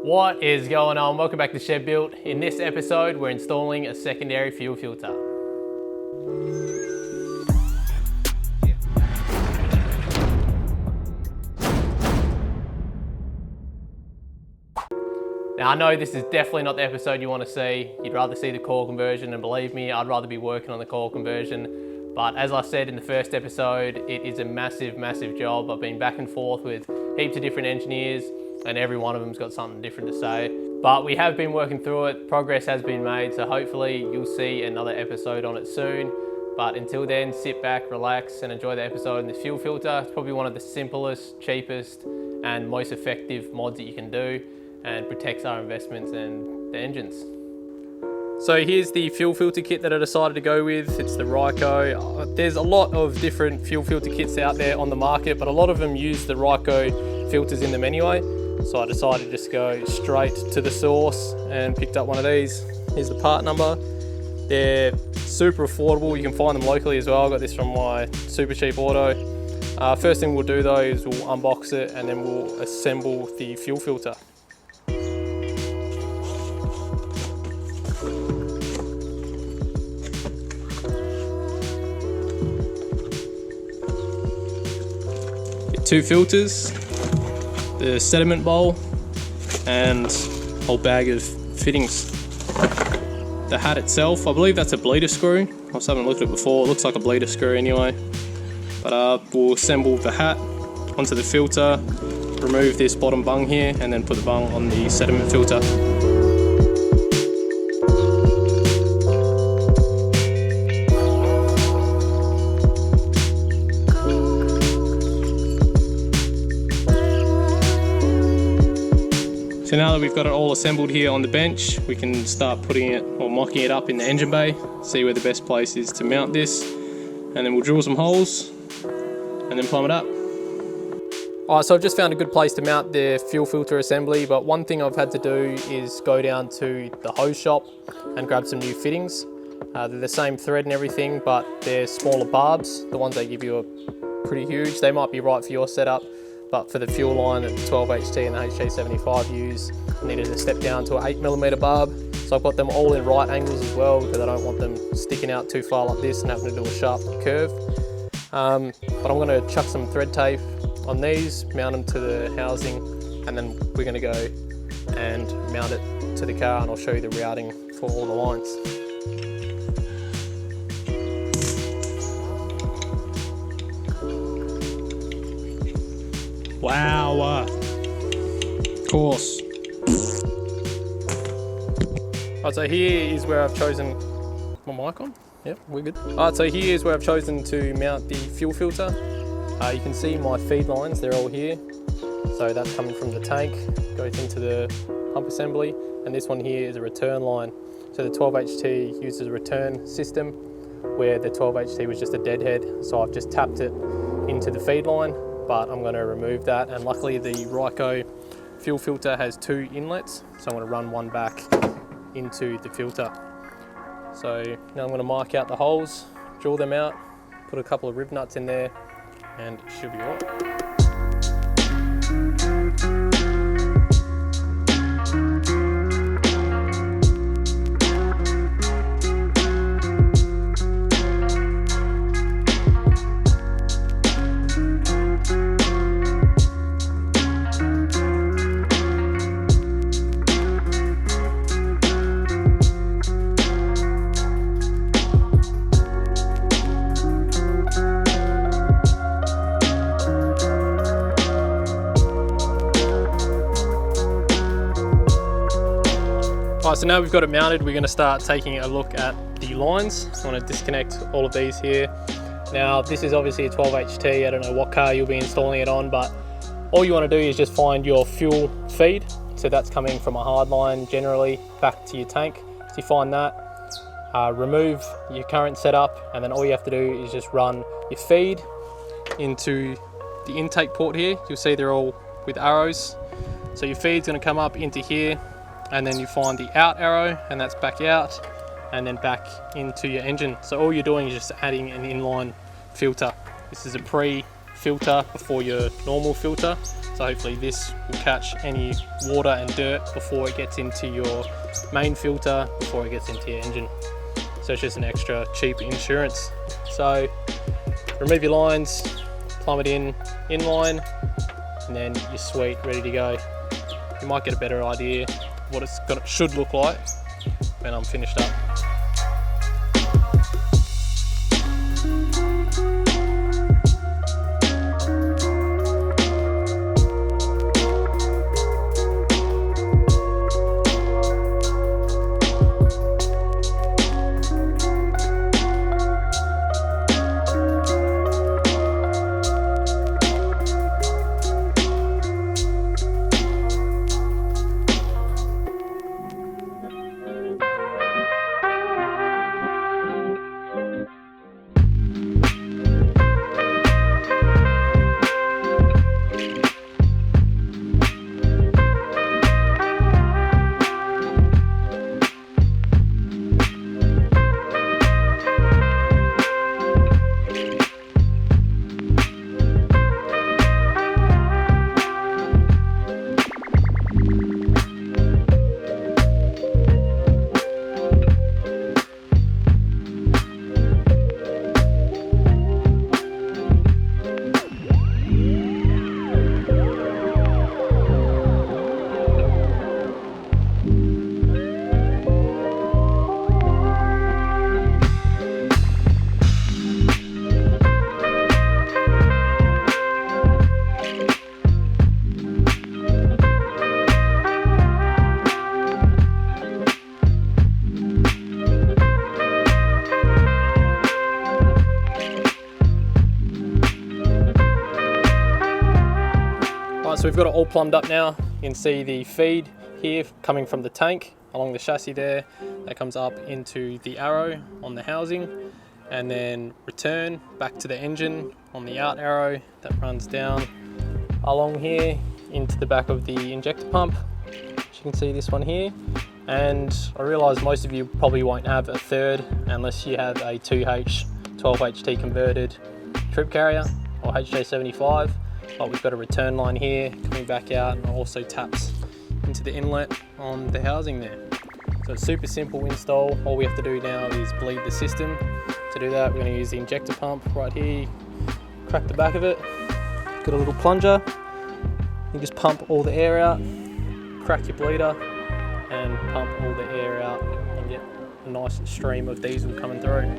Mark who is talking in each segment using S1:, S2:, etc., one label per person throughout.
S1: What is going on? Welcome back to Shed Built. In this episode, we're installing a secondary fuel filter. Now I know this is definitely not the episode you want to see. You'd rather see the coil conversion, and believe me, I'd rather be working on the coil conversion. But as I said in the first episode, it is a massive, massive job. I've been back and forth with heaps of different engineers, and every one of them's got something different to say. But we have been working through it, progress has been made, so hopefully you'll see another episode on it soon. But until then, sit back, relax, and enjoy the episode in this fuel filter. It's probably one of the simplest, cheapest, and most effective mods that you can do, and protects our investments and the engines. So here's the fuel filter kit that I decided to go with. It's the RYCO. There's a lot of different fuel filter kits out there on the market, but a lot of them use the RYCO filters in them anyway. So I decided to just go straight to the source and picked up one of these. Here's the part number. They're super affordable. You can find them locally as well. I got this from my super cheap auto. First thing we'll do though is we'll unbox it and then we'll assemble the fuel filter. Two filters, the sediment bowl, and a whole bag of fittings. The hat itself, I believe that's a bleeder screw. I was having looked at it before, it looks like a bleeder screw anyway. But we'll assemble the hat onto the filter, remove this bottom bung here, and then put the bung on the sediment filter. So now that we've got it all assembled here on the bench, we can start putting it or mocking it up in the engine bay, see where the best place is to mount this, and then we'll drill some holes and then plumb it up. Alright, so I've just found a good place to mount the fuel filter assembly, but one thing I've had to do is go down to the hose shop and grab some new fittings. They're the same thread and everything, but they're smaller barbs. The ones they give you are pretty huge. They might be right for your setup, but for the fuel line that the 12HT and the HJ75 use, I needed to step down to an 8mm barb. So I've got them all in right angles as well, because I don't want them sticking out too far like this and having to do a sharp curve. But I'm going to chuck some thread tape on these, mount them to the housing, and then we're going to go and mount it to the car, and I'll show you the routing for all the lines. Wow, of course. Alright, so here is where I've chosen, my mic on? Yep, we're good. Alright, so here is where I've chosen to mount the fuel filter. You can see my feed lines, they're all here. So that's coming from the tank, goes into the pump assembly, and this one here is a return line. So the 12HT uses a return system, where the 12HT was just a deadhead, so I've just tapped it into the feed line. But I'm going to remove that, and luckily the RYCO fuel filter has two inlets, so I'm going to run one back into the filter. So now I'm going to mark out the holes, drill them out, put a couple of rib nuts in there, and it should be all right. Alright, so now we've got it mounted, we're going to start taking a look at the lines. So I'm going to disconnect all of these here. Now this is obviously a 12HT, I don't know what car you'll be installing it on, but all you want to do is just find your fuel feed. So that's coming from a hard line generally back to your tank. So you find that, remove your current setup, and then all you have to do is just run your feed into the intake port here. You'll see they're all with arrows. So your feed's going to come up into here, and then you find the out arrow, and that's back out, and then back into your engine. So all you're doing is just adding an inline filter. This is a pre-filter before your normal filter. So hopefully this will catch any water and dirt before it gets into your main filter, before it gets into your engine. So it's just an extra cheap insurance. So remove your lines, plumb it in line, and then you're sweet, ready to go. You might get a better idea what it should look like when I'm finished up. So we've got it all plumbed up now. You can see the feed here coming from the tank along the chassis there. That comes up into the arrow on the housing, and then return back to the engine on the out arrow that runs down along here into the back of the injector pump. As you can see, this one here. And I realise most of you probably won't have a third unless you have a 2H 12HT converted troop carrier or HJ75. But we've got a return line here coming back out, and also taps into the inlet on the housing there. So it's super simple install. All we have to do now is bleed the system. To do that, we're going to use the injector pump right here, crack the back of it, got a little plunger. You just pump all the air out, crack your bleeder, and pump all the air out and get a nice stream of diesel coming through.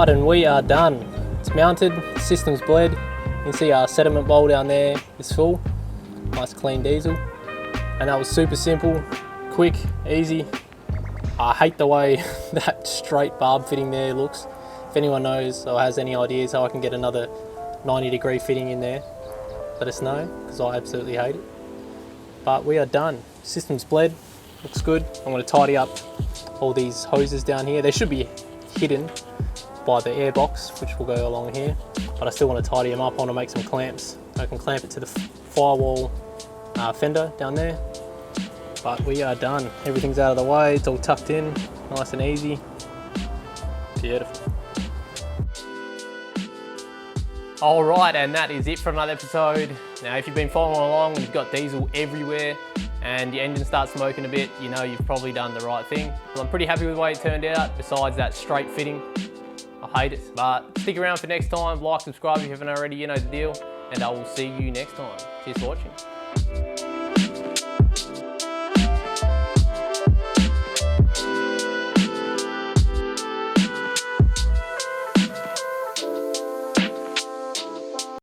S1: And we are done. It's mounted, system's bled. You can see our sediment bowl down there is full. Nice clean diesel. And that was super simple, quick, easy. I hate the way that straight barb fitting there looks. If anyone knows or has any ideas how I can get another 90-degree fitting in there, let us know, because I absolutely hate it. But we are done. System's bled, looks good. I'm going to tidy up all these hoses down here. They should be hidden by the air box, which will go along here, but I still want to tidy them up. I want to make some clamps. I can clamp it to the firewall fender down there. But we are done. Everything's out of the way. It's all tucked in, nice and easy.
S2: Beautiful.
S1: All right, and that is it for another episode. Now, if you've been following along and you've got diesel everywhere and your engine starts smoking a bit, you know you've probably done the right thing. I'm pretty happy with the way it turned out, besides that straight fitting. I hate it, but stick around for next time. Like, subscribe if you haven't already, you know the deal, and I will see you next time. Cheers for watching.